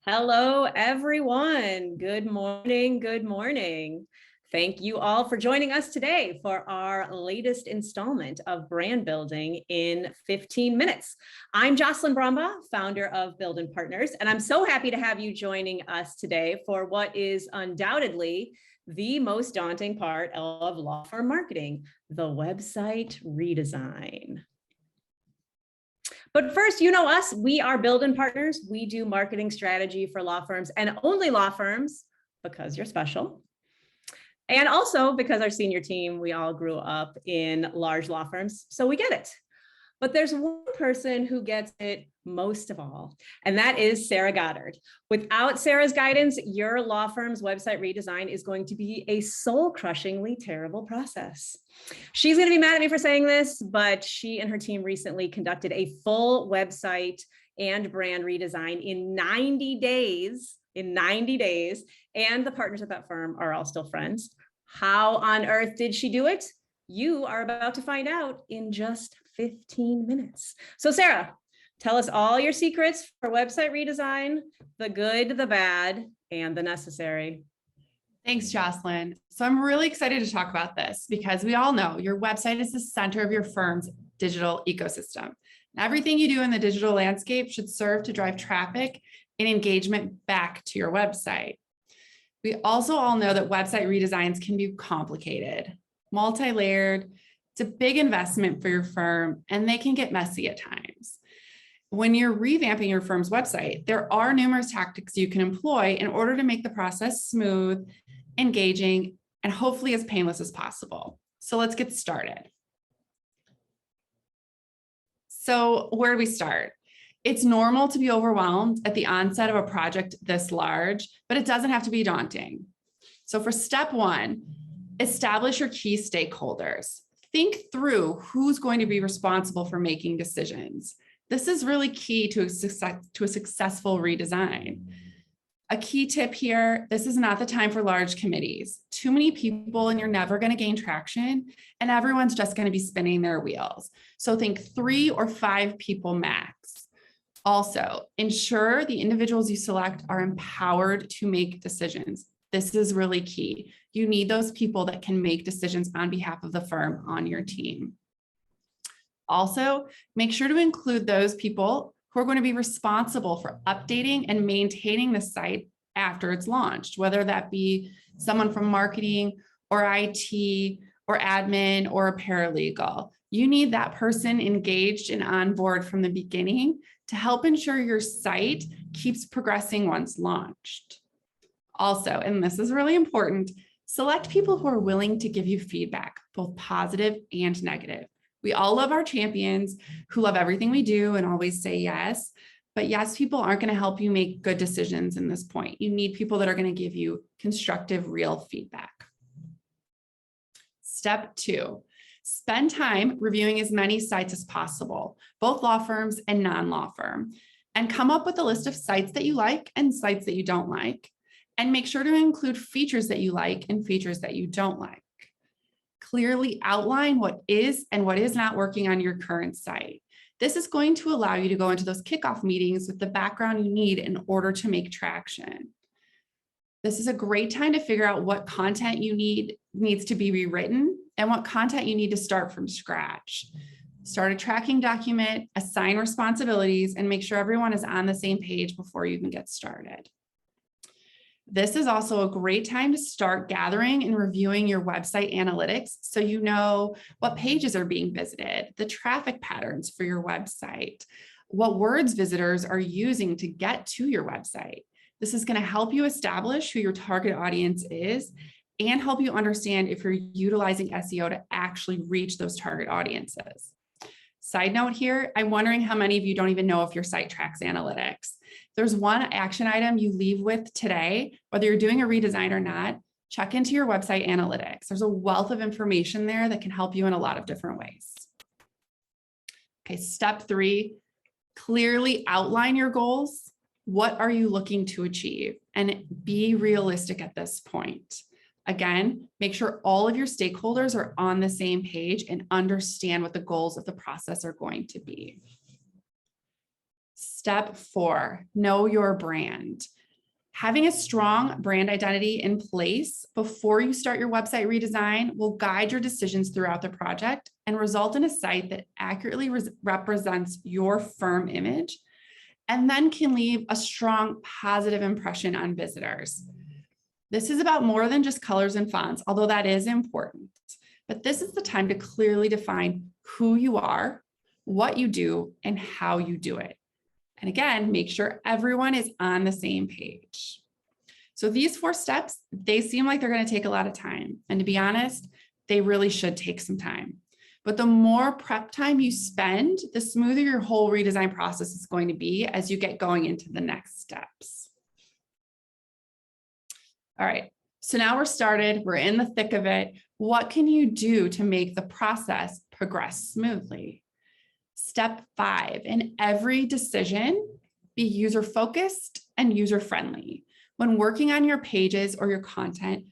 Hello, everyone. Good morning. Good morning. Thank you all for joining us today for our latest installment of Brand Building in 15 Minutes. I'm Jocelyn Brombaugh, founder of Build and Partners, and I'm so happy to have you joining us today for what is undoubtedly the most daunting part of law firm marketing, the website redesign. But first, you know us, we are Build and Partners. We do marketing strategy for law firms and only law firms because you're special. And also because our senior team, we all grew up in large law firms, so we get it. But there's one person who gets it most of all, and that is Sarah Goddard. Without Sarah's guidance, your law firm's website redesign is going to be a soul-crushingly terrible process. She's going to be mad at me for saying this, but she and her team recently conducted a full website and brand redesign in 90 days. And the partners at that firm are all still friends. How on earth did she do it? You are about to find out in just 15 minutes. So Sarah, tell us all your secrets for website redesign, the good, the bad, and the necessary. Thanks, Jocelyn. So I'm really excited to talk about this because we all know your website is the center of your firm's digital ecosystem. Everything you do in the digital landscape should serve to drive traffic and engagement back to your website. We also all know that website redesigns can be complicated, multi-layered. It's a big investment for your firm, and they can get messy at times. When you're revamping your firm's website, there are numerous tactics you can employ in order to make the process smooth, engaging, and hopefully as painless as possible. So let's get started. So where do we start? It's normal to be overwhelmed at the onset of a project this large, but it doesn't have to be daunting. So for step one, establish your key stakeholders. Think through who's going to be responsible for making decisions. This is really key to a successful redesign. A key tip here, this is not the time for large committees. Too many people and you're never going to gain traction, and everyone's just going to be spinning their wheels. So think 3 or 5 people max. Also, ensure the individuals you select are empowered to make decisions. This is really key. You need those people that can make decisions on behalf of the firm on your team. Also, make sure to include those people who are going to be responsible for updating and maintaining the site after it's launched, whether that be someone from marketing or IT or admin or a paralegal. You need that person engaged and on board from the beginning to help ensure your site keeps progressing once launched. Also, and this is really important, select people who are willing to give you feedback, both positive and negative. We all love our champions who love everything we do and always say yes, but yes, people aren't going to help you make good decisions in this point. You need people that are going to give you constructive, real feedback. Step 2, spend time reviewing as many sites as possible, both law firms and non-law firm, and come up with a list of sites that you like and sites that you don't like, and make sure to include features that you like and features that you don't like. Clearly outline what is and what is not working on your current site. This is going to allow you to go into those kickoff meetings with the background you need in order to make traction. This is a great time to figure out what content you needs to be rewritten and what content you need to start from scratch. Start a tracking document, assign responsibilities, and make sure everyone is on the same page before you even get started. This is also a great time to start gathering and reviewing your website analytics so you know what pages are being visited, the traffic patterns for your website, what words visitors are using to get to your website. This is going to help you establish who your target audience is and help you understand if you're utilizing SEO to actually reach those target audiences. Side note here, I'm wondering how many of you don't even know if your site tracks analytics. There's one action item you leave with today, whether you're doing a redesign or not, check into your website analytics. There's a wealth of information there that can help you in a lot of different ways. Okay, step 3, clearly outline your goals. What are you looking to achieve? And be realistic at this point. Again, make sure all of your stakeholders are on the same page and understand what the goals of the process are going to be. Step 4, know your brand. Having a strong brand identity in place before you start your website redesign will guide your decisions throughout the project and result in a site that accurately represents your firm image and then can leave a strong positive impression on visitors. This is about more than just colors and fonts, although that is important. But this is the time to clearly define who you are, what you do, and how you do it. And again, make sure everyone is on the same page. So these 4 steps, they seem like they're going to take a lot of time. And to be honest, they really should take some time. But the more prep time you spend, the smoother your whole redesign process is going to be as you get going into the next steps. All right, so now we're started, we're in the thick of it. What can you do to make the process progress smoothly? Step 5, in every decision, be user-focused and user-friendly. When working on your pages or your content,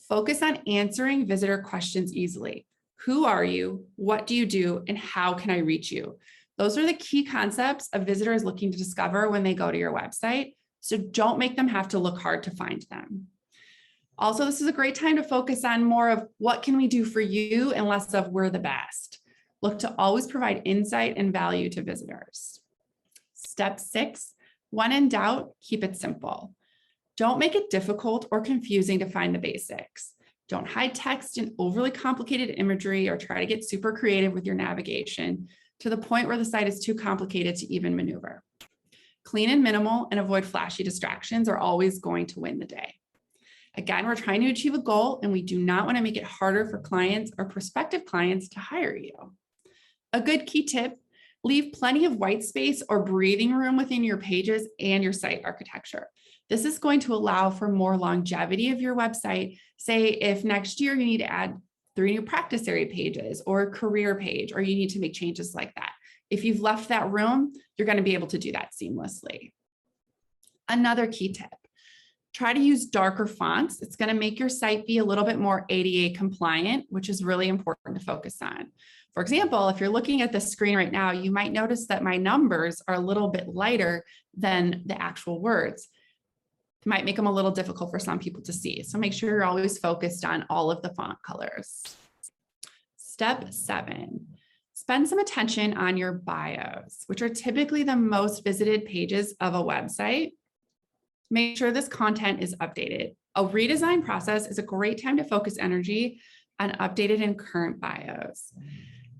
focus on answering visitor questions easily. Who are you? What do you do? And how can I reach you? Those are the key concepts a visitor is looking to discover when they go to your website. So don't make them have to look hard to find them. Also, this is a great time to focus on more of what can we do for you and less of we're the best. Look to always provide insight and value to visitors. Step 6, when in doubt, keep it simple. Don't make it difficult or confusing to find the basics. Don't hide text in overly complicated imagery or try to get super creative with your navigation to the point where the site is too complicated to even maneuver. Clean and minimal and avoid flashy distractions are always going to win the day. Again, we're trying to achieve a goal and we do not want to make it harder for clients or prospective clients to hire you. A good key tip, leave plenty of white space or breathing room within your pages and your site architecture. This is going to allow for more longevity of your website. Say if next year you need to add 3 new practice area pages or a career page, or you need to make changes like that. If you've left that room, you're going to be able to do that seamlessly. Another key tip, try to use darker fonts. It's going to make your site be a little bit more ADA compliant, which is really important to focus on. For example, if you're looking at the screen right now, you might notice that my numbers are a little bit lighter than the actual words. It might make them a little difficult for some people to see. So make sure you're always focused on all of the font colors. Step 7, spend some attention on your bios, which are typically the most visited pages of a website. Make sure this content is updated. A redesign process is a great time to focus energy on updated and current bios.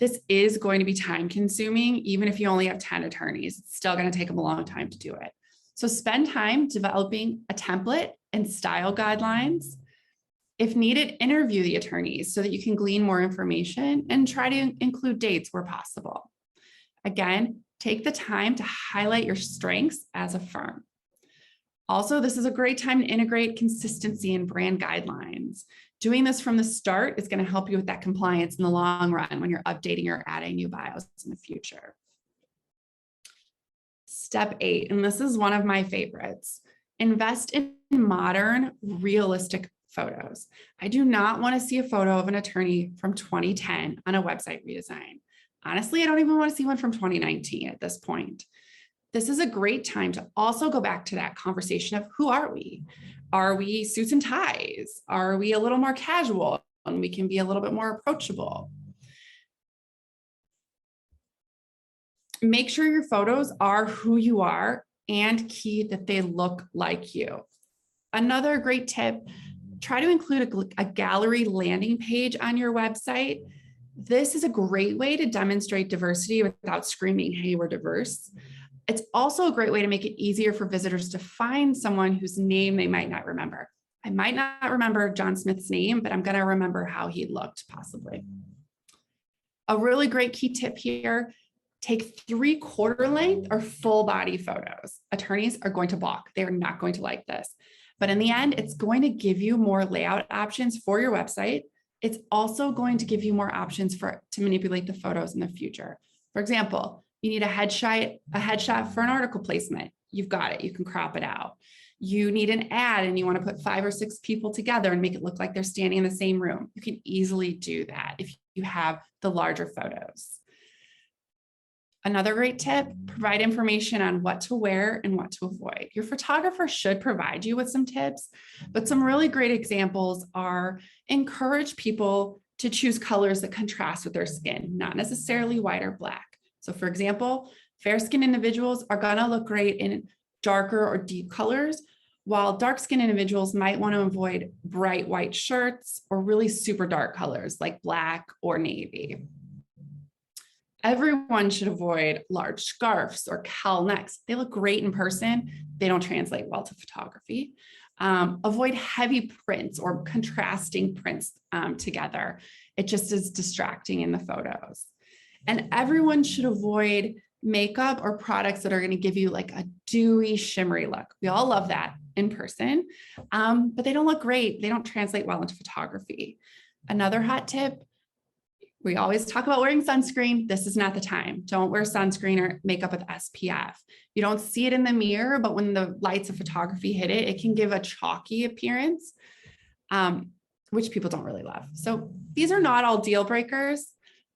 This is going to be time consuming, even if you only have 10 attorneys, it's still going to take them a long time to do it. So spend time developing a template and style guidelines. If needed, interview the attorneys so that you can glean more information and try to include dates where possible. Again, take the time to highlight your strengths as a firm. Also, this is a great time to integrate consistency and brand guidelines. Doing this from the start is going to help you with that compliance in the long run when you're updating or adding new bios in the future. Step 8, and this is one of my favorites, invest in modern, realistic photos. I do not want to see a photo of an attorney from 2010 on a website redesign. Honestly, I don't even want to see one from 2019 at this point. This is a great time to also go back to that conversation of who are we? Are we suits and ties? Are we a little more casual and we can be a little bit more approachable? Make sure your photos are who you are and key that they look like you. Another great tip, try to include a gallery landing page on your website. This is a great way to demonstrate diversity without screaming, hey, we're diverse. It's also a great way to make it easier for visitors to find someone whose name they might not remember. I might not remember John Smith's name, but I'm going to remember how he looked possibly. A really great key tip here, take 3/4 length or full body photos. Attorneys are going to balk. They're not going to like this. But in the end, it's going to give you more layout options for your website. It's also going to give you more options to manipulate the photos in the future. For example, you need a headshot for an article placement. You've got it. You can crop it out. You need an ad and you want to put 5 or 6 people together and make it look like they're standing in the same room. You can easily do that if you have the larger photos. Another great tip, provide information on what to wear and what to avoid. Your photographer should provide you with some tips, but some really great examples are encourage people to choose colors that contrast with their skin, not necessarily white or black. So for example, fair-skinned individuals are gonna look great in darker or deep colors, while dark-skinned individuals might want to avoid bright white shirts or really super dark colors like black or navy. Everyone should avoid large scarves or cowl necks. They look great in person. They don't translate well to photography. Avoid heavy prints or contrasting prints together. It just is distracting in the photos. And everyone should avoid makeup or products that are going to give you like a dewy, shimmery look. We all love that in person, but they don't look great. They don't translate well into photography. Another hot tip, we always talk about wearing sunscreen. This is not the time. Don't wear sunscreen or makeup with SPF. You don't see it in the mirror, but when the lights of photography hit it, it can give a chalky appearance, which people don't really love. So these are not all deal breakers,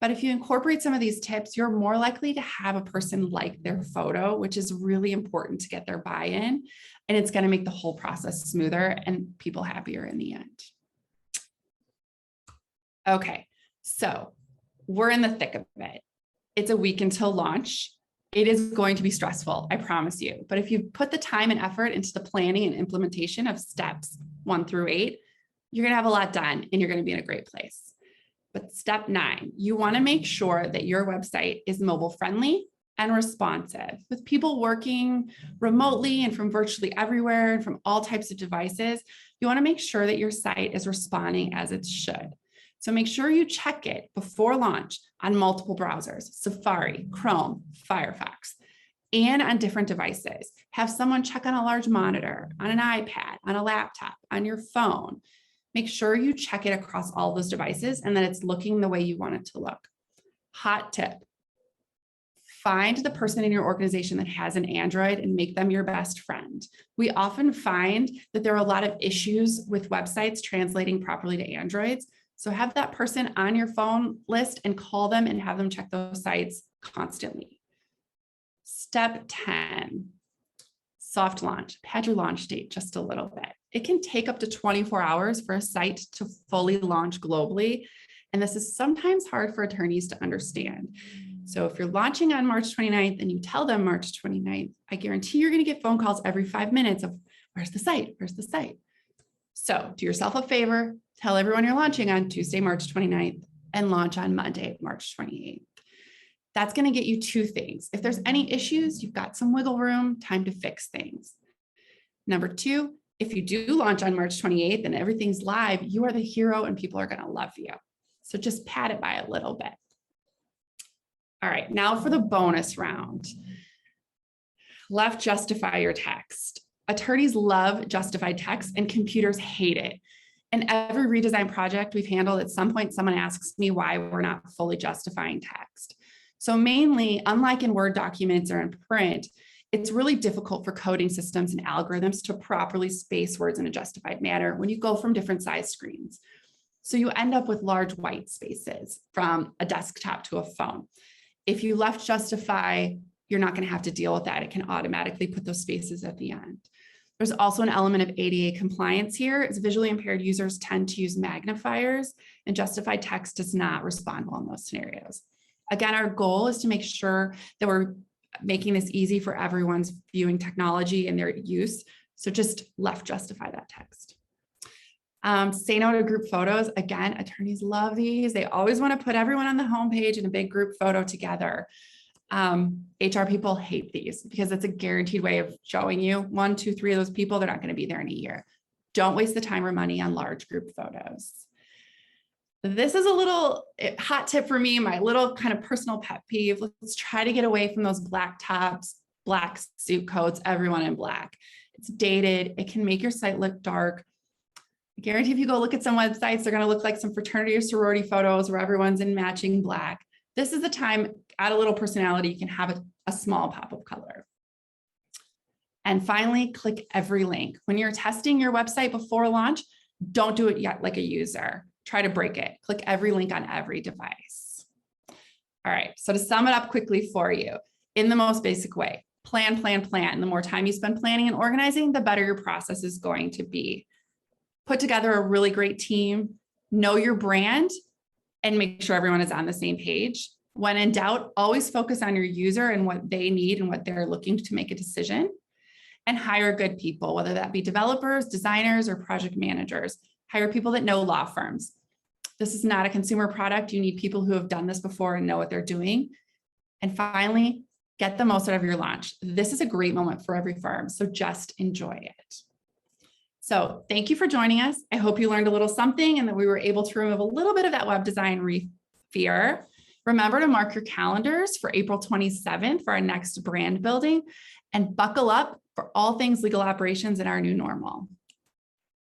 but if you incorporate some of these tips, you're more likely to have a person like their photo, which is really important to get their buy-in, and it's going to make the whole process smoother and people happier in the end. Okay, so we're in the thick of it. It's a week until launch. It is going to be stressful, I promise you. But if you put the time and effort into the planning and implementation of steps 1 through 8, you're going to have a lot done and you're going to be in a great place. But step 9, you want to make sure that your website is mobile friendly and responsive. With people working remotely and from virtually everywhere and from all types of devices, you want to make sure that your site is responding as it should. So make sure you check it before launch on multiple browsers, Safari, Chrome, Firefox, and on different devices. Have someone check on a large monitor, on an iPad, on a laptop, on your phone. Make sure you check it across all those devices and that it's looking the way you want it to look. Hot tip, find the person in your organization that has an Android and make them your best friend. We often find that there are a lot of issues with websites translating properly to Androids. So have that person on your phone list and call them and have them check those sites constantly. Step 10, soft launch. Pad your launch date just a little bit. It can take up to 24 hours for a site to fully launch globally. And this is sometimes hard for attorneys to understand. So if you're launching on March 29th and you tell them March 29th, I guarantee you're going to get phone calls every 5 minutes of where's the site? Where's the site? So do yourself a favor, tell everyone you're launching on Tuesday, March 29th and launch on Monday, March 28th. That's going to get you 2 things. If there's any issues, you've got some wiggle room, time to fix things. Number 2, if you do launch on March 28th and everything's live, you are the hero and people are going to love you. So just pad it by a little bit. All right, now for the bonus round. Left justify your text. Attorneys love justified text and computers hate it. And every redesign project we've handled, at some point, someone asks me why we're not fully justifying text. So mainly, unlike in Word documents or in print, it's really difficult for coding systems and algorithms to properly space words in a justified manner when you go from different size screens. So you end up with large white spaces from a desktop to a phone. If you left justify, you're not going to have to deal with that. It can automatically put those spaces at the end. There's also an element of ADA compliance here, as visually impaired users tend to use magnifiers, and justified text does not respond well in those scenarios. Again, our goal is to make sure that we're making this easy for everyone's viewing technology and their use. So just left justify that text. Say no to group photos. Again, attorneys love these. They always want to put everyone on the homepage in a big group photo together. HR people hate these because it's a guaranteed way of showing you 1, 2, 3 of those people, they're not going to be there in a year. Don't waste the time or money on large group photos. This is a little hot tip for me, my little kind of personal pet peeve. Let's try to get away from those black tops, black suit coats, everyone in black. It's dated. It can make your site look dark. I guarantee if you go look at some websites, they're going to look like some fraternity or sorority photos where everyone's in matching black. This is the time, add a little personality, you can have a small pop of color. And finally, click every link. When you're testing your website before launch, don't do it yet like a user. Try to break it. Click every link on every device. All All right. So to sum it up quickly for you, in the most basic way, plan, plan, plan. The more time you spend planning and organizing, the better your process is going to be. Put together a really great team, know your brand, and make sure everyone is on the same page. When in doubt, always focus on your user and what they need and what they're looking to make a decision. And hire good people, whether that be developers, designers, or project managers. Hire people that know law firms. This is not a consumer product. You need people who have done this before and know what they're doing. And finally, get the most out of your launch. This is a great moment for every firm, so just enjoy it. So thank you for joining us. I hope you learned a little something and that we were able to remove a little bit of that web design fear. Remember to mark your calendars for April 27th for our next brand building, and buckle up for all things legal operations in our new normal.